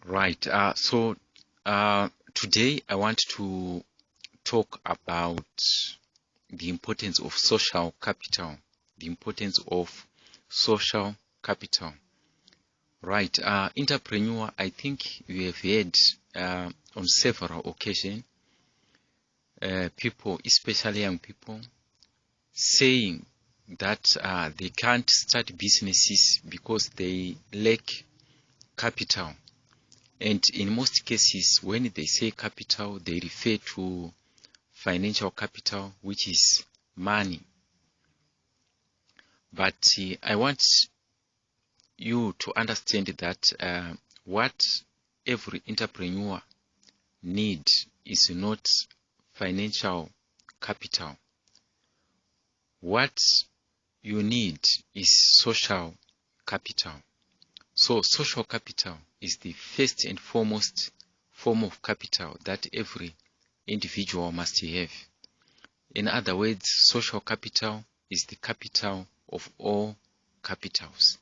Right. Today I want to talk about the importance of social capital. The importance of social capital. Right. Entrepreneur, I think you have heard on several occasions, people, especially young people, saying that they can't start businesses because they lack capital. And in most cases, when they say capital, they refer to financial capital, which is money. But I want you to understand that what every entrepreneur needs is not financial capital. What you need is social capital. So social capital is the first and foremost form of capital that every individual must have. In other words, social capital is the capital of all capitals.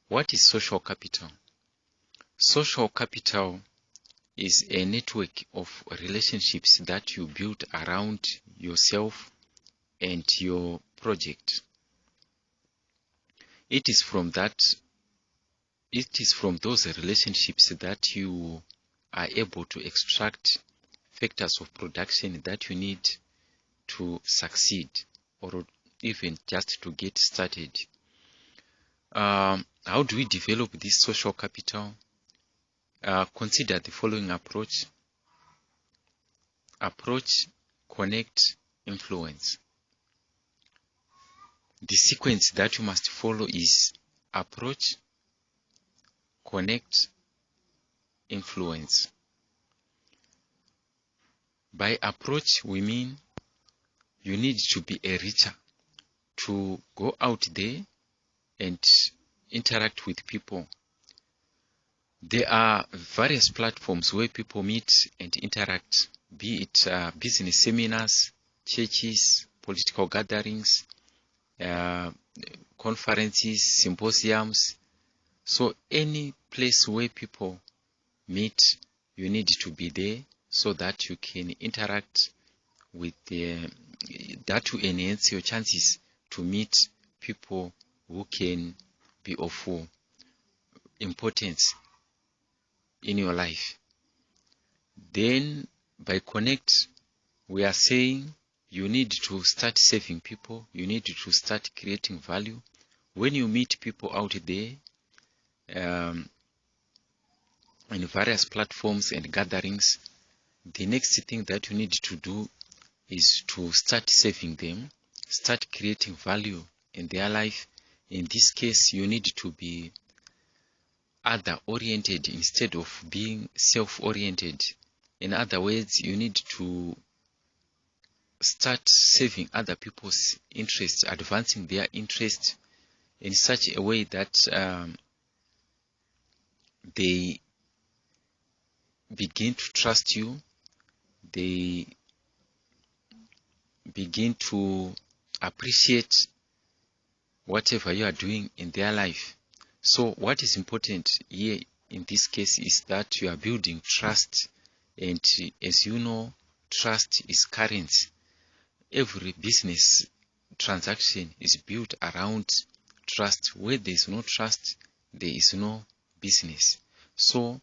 What is social capital? Social capital is a network of relationships that you build around yourself and your project. It is from those relationships that you are able to extract factors of production that you need to succeed or even just to get started. How do we develop this social capital? Consider the following approach. Approach, connect, influence. The sequence that you must follow is approach, connect, influence. By approach, we mean you need to be a reacher, to go out there and interact with people. There are various platforms where people meet and interact, be it business seminars, churches, political gatherings, conferences, symposiums. So any place where people meet, you need to be there so that you can interact with that will enhance your chances to meet people who can be of importance in your life. Then by connect, we are saying you need to start serving people, you need to start creating value. When you meet people out there in various platforms and gatherings, the next thing that you need to do is to start serving them, start creating value in their life. In this case, you need to be other-oriented instead of being self-oriented. In other words, you need to start serving other people's interests, advancing their interests in such a way that they begin to trust you, they begin to appreciate whatever you are doing in their life. So what is important here in this case is that you are building trust, and as you know, trust is currency. Every business transaction is built around trust. Where there is no trust, there is no business. So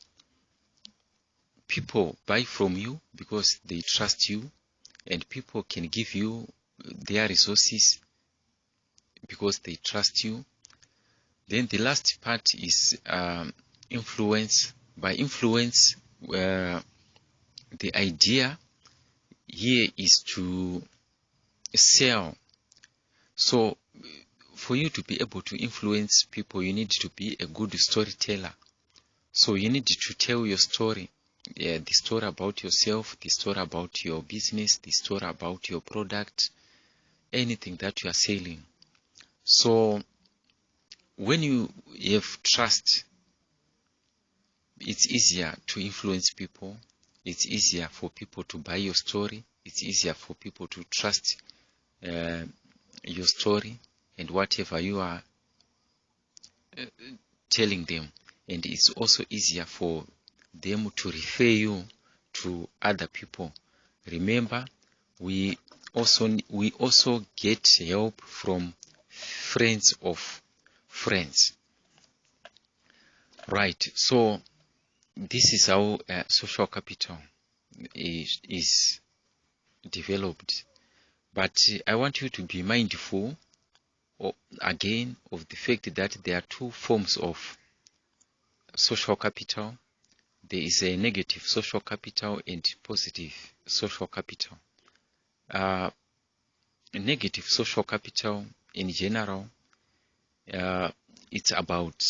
people buy from you because they trust you, and people can give you their resources because they trust you. Then the last part is influence. By influence, the idea here is to sell. So for you to be able to influence people, you need to be a good storyteller. So you need to tell your story, the story about yourself, the story about your business, the story about your product, anything that you are selling. So when you have trust, it's easier to influence people. It's easier for people to buy your story. It's easier for people to trust your story and whatever you are telling them. And it's also easier for them to refer you to other people. Remember, we also get help from friends of friends. Right. So this is how social capital is developed. But I want you to be mindful again of the fact that there are two forms of social capital. There is a negative social capital and positive social capital. Negative social capital in general, it's about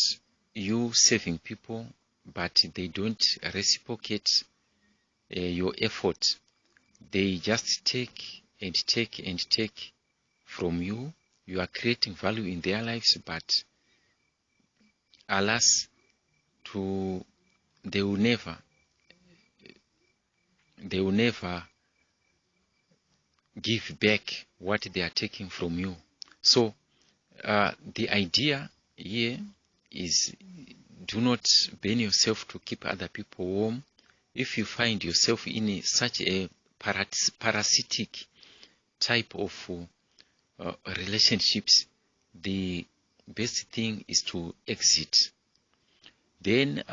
you saving people, but they don't reciprocate your effort. They just take and take and take from you. You are creating value in their lives, but alas, they will never give back what they are taking from you. So the idea here is, do not burn yourself to keep other people warm. If you find yourself in such a parasitic type of relationships, the best thing is to exit. Then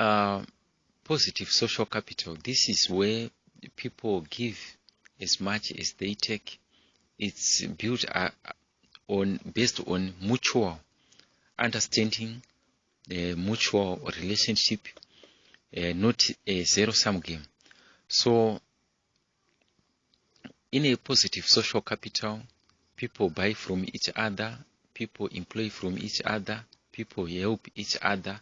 positive social capital. This is where people give as much as they take. It's built based on mutual understanding, mutual relationship, not a zero-sum game. So in a positive social capital, people buy from each other, people employ from each other, people help each other.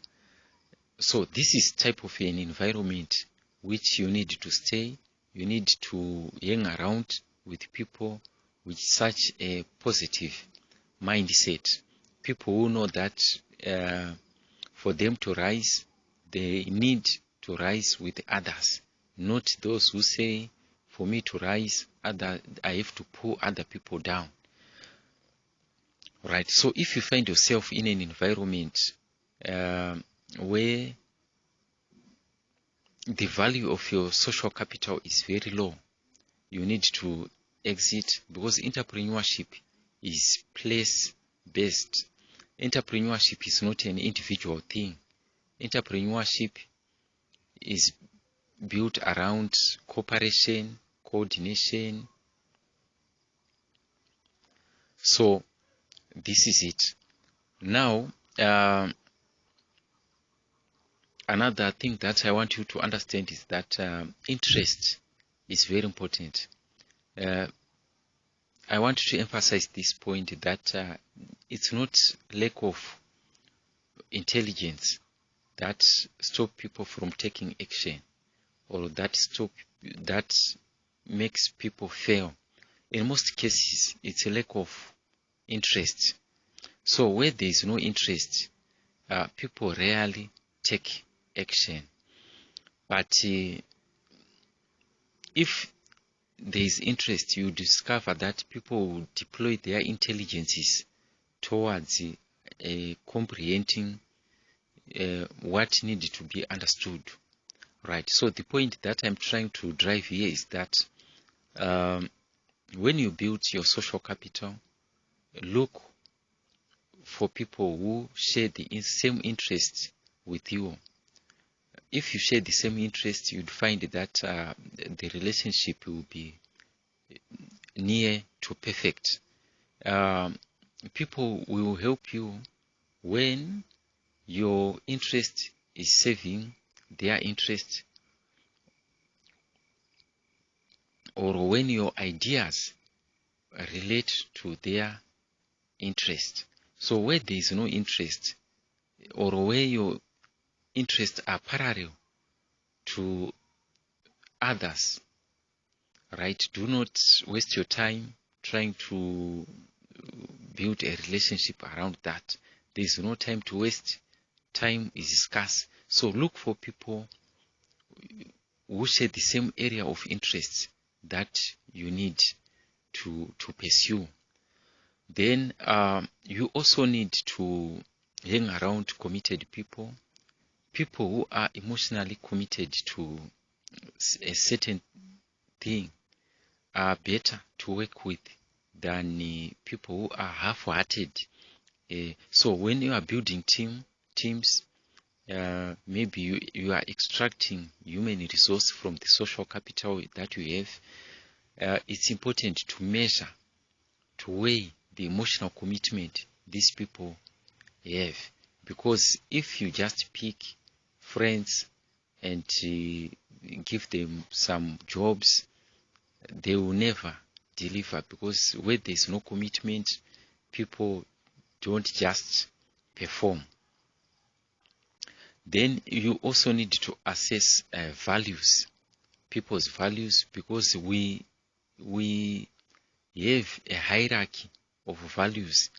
So this is type of an environment which you need to stay. You need to hang around with people with such a positive mindset. People who know that for them to rise, they need to rise with others, not those who say, for me to rise, I have to pull other people down. Right. So if you find yourself in an environment where the value of your social capital is very low, you need to exit, because entrepreneurship is place-based. Entrepreneurship is not an individual thing. Entrepreneurship is built around cooperation, coordination. So this is it. Now, another thing that I want you to understand is that interest is very important. I want to emphasize this point that it's not lack of intelligence that stop people from taking action, or that makes people fail. In most cases, it's a lack of interest. So where there is no interest, people rarely take action. But if there is interest, you discover that people will deploy their intelligences towards comprehending what needs to be understood. Right. So the point that I'm trying to drive here is that when you build your social capital, look for people who share the same interest with you. If you share the same interest, you'd find that the relationship will be near to perfect. People will help you when your interest is serving their interest, or when your ideas relate to their interest. So where there is no interest, or where your interests are parallel to others, right? Do not waste your time trying to build a relationship around that. There is no time to waste. Time is scarce. So look for people who share the same area of interest that you need to pursue. Then you also need to hang around committed people, people who are emotionally committed to a certain thing are better to work with than people who are half-hearted. So when you are building teams, maybe you are extracting human resource from the social capital that you have. It's important to measure, to weigh the emotional commitment these people have, because if you just pick friends and give them some jobs, they will never deliver, because where there's no commitment, people don't just perform. Then you also need to assess values, people's values, because we have a hierarchy of values.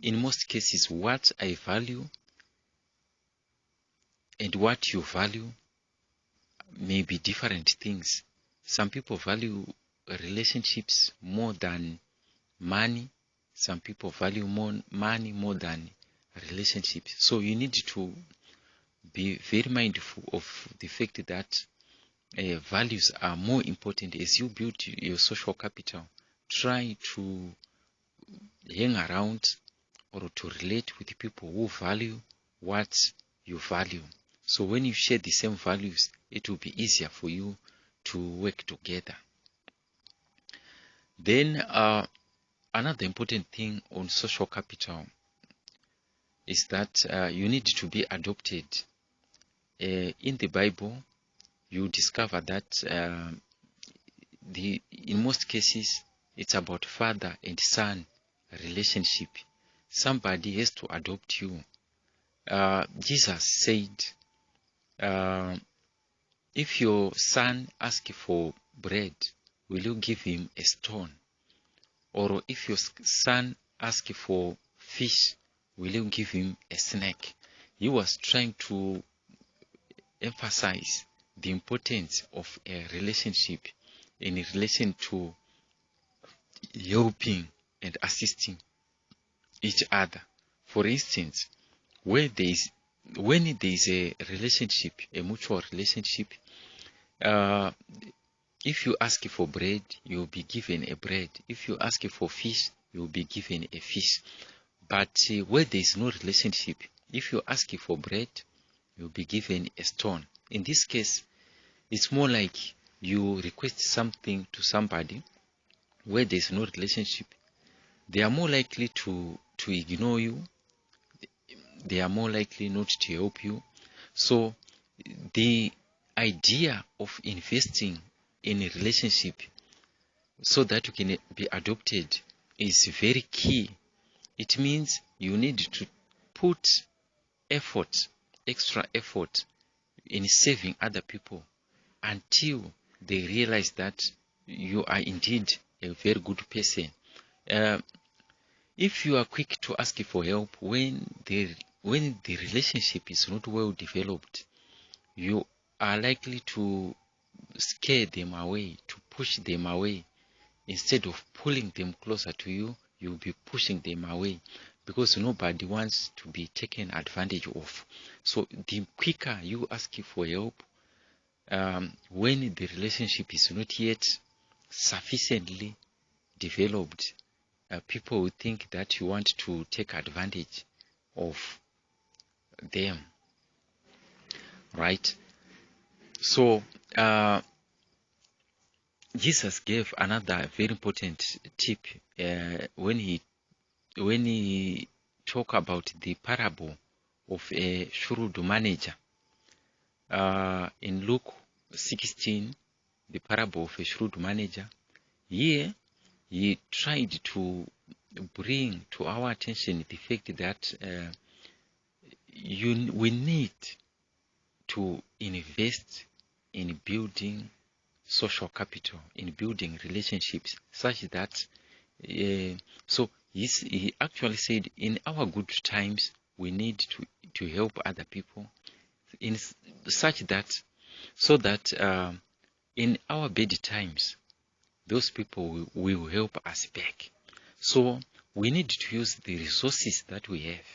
In most cases, what I value and what you value may be different things. Some people value relationships more than money. Some people value money more than relationships. So you need to be very mindful of the fact that values are more important as you build your social capital. Try to hang around or to relate with people who value what you value. So when you share the same values, it will be easier for you to work together. Then another important thing on social capital is that you need to be adopted. In the Bible, you discover that in most cases, it's about father and son relationship. Somebody has to adopt you. Jesus said, if your son asks for bread, will you give him a stone? Or if your son asks for fish, will you give him a snake? He was trying to emphasize the importance of a relationship in relation to helping and assisting each other. For instance, when there is a relationship, a mutual relationship, if you ask for bread, you will be given a bread. If you ask for fish, you will be given a fish. But where there is no relationship, if you ask for bread, you will be given a stone. In this case, it's more like you request something to somebody where there is no relationship. They are more likely to ignore you. They are more likely not to help you. So the idea of investing in a relationship so that you can be adopted is very key. It means you need to put effort, extra effort in saving other people until they realize that you are indeed a very good person. If you are quick to ask for help when the relationship is not well developed, you are likely to scare them away, to push them away. Instead of pulling them closer to you, you'll be pushing them away, because nobody wants to be taken advantage of. So the quicker you ask for help, when the relationship is not yet sufficiently developed, people will think that you want to take advantage of them, right? So Jesus gave another very important tip when he talked about the parable of a shrewd manager. In Luke 16, the parable of a shrewd manager, here he tried to bring to our attention the fact that we need to invest in building social capital, in building relationships, such that so he actually said in our good times we need to help other people in such that so that in our bad times those people will help us back. So we need to use the resources that we have.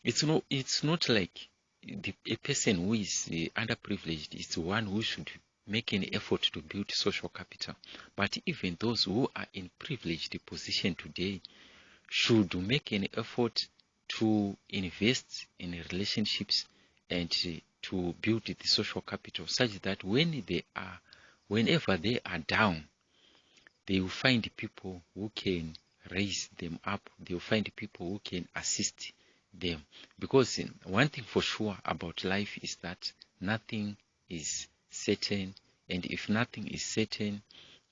It's not like a person who is underprivileged is the one who should make an effort to build social capital. But even those who are in privileged position today should make an effort to invest in relationships and to build the social capital, such that whenever they are down, they will find people who can raise them up. They will find people who can assist them. Because one thing for sure about life is that nothing is certain, and if nothing is certain,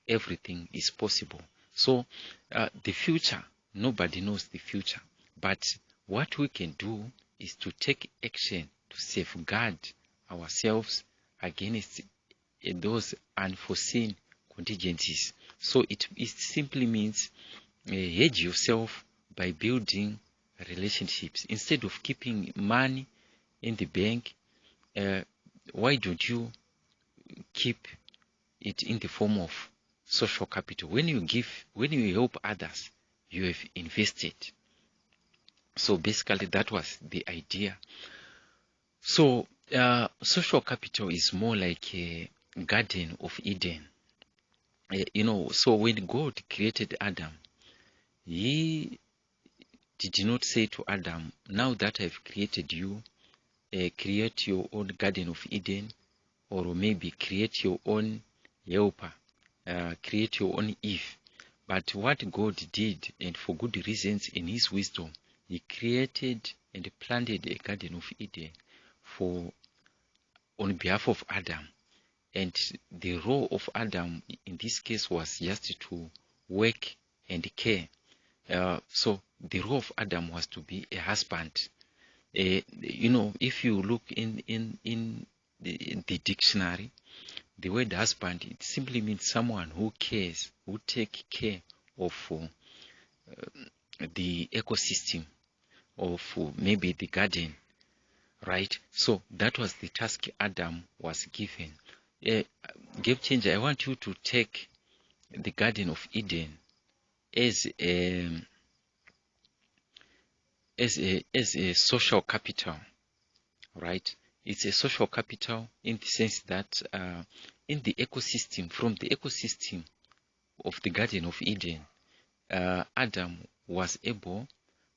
everything is possible. So the future, nobody knows the future, but what we can do is to take action to safeguard ourselves against those unforeseen contingencies. So it simply means hedge yourself by building relationships. Instead of keeping money in the bank, why don't you keep it in the form of social capital? When you help others, you have invested. So basically that was the idea. So social capital is more like a Garden of Eden. So when God created Adam, he did not say to Adam, now that I've created you, create your own Garden of Eden, or maybe create your own helper, create your own Eve. But what God did, and for good reasons in his wisdom, he created and planted a Garden of Eden on behalf of Adam. And the role of Adam in this case was just to work and care. So the role of Adam was to be a husband. If you look in the dictionary, the word husband, it simply means someone who cares, who takes care of the ecosystem of maybe the garden, right? So that was the task Adam was given. Game changer, I want you to take the Garden of Eden as a social capital, right? It's a social capital in the sense that in the ecosystem, from the ecosystem of the Garden of Eden, Adam was able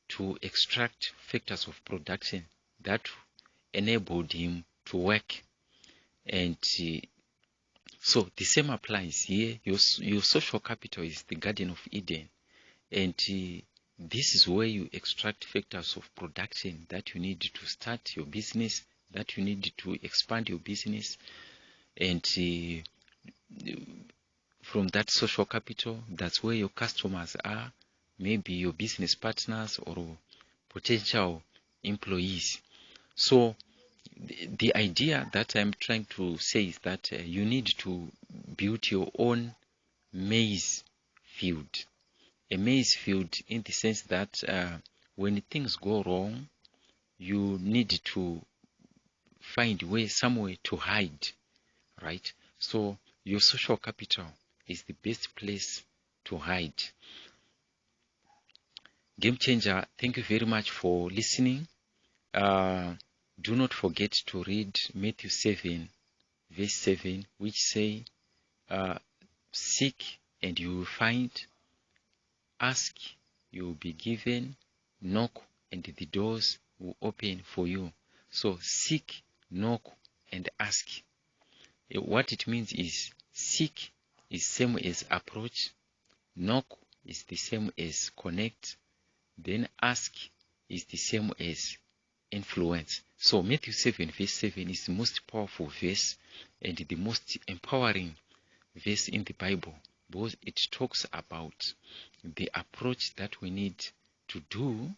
to extract factors of production that enabled him to work. And so the same applies here. Your social capital is the Garden of Eden, and this is where you extract factors of production that you need to start your business, that you need to expand your business. And from that social capital, that's where your customers are, maybe your business partners or potential employees. So the idea that I'm trying to say is that you need to build your own maize field. A maize field in the sense that when things go wrong, you need to find somewhere to hide, right? So your social capital is the best place to hide. Game changer, thank you very much for listening. Do not forget to read Matthew 7, verse 7, which say, seek and you will find, ask, you will be given, knock, and the doors will open for you. So seek, knock, and ask. What it means is seek is same as approach, knock is the same as connect, then ask is the same as influence. So Matthew 7 verse 7 is the most powerful verse and the most empowering verse in the Bible, because it talks about the approach that we need to do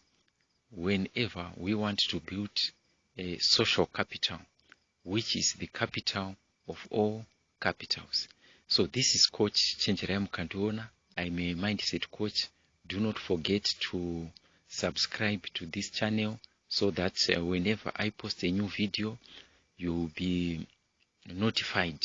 whenever we want to build a social capital, which is the capital of all capitals. So this is Coach Chenjerai Mukandiona. I'm a mindset coach. Do not forget to subscribe to this channel so that whenever I post a new video, you'll be notified.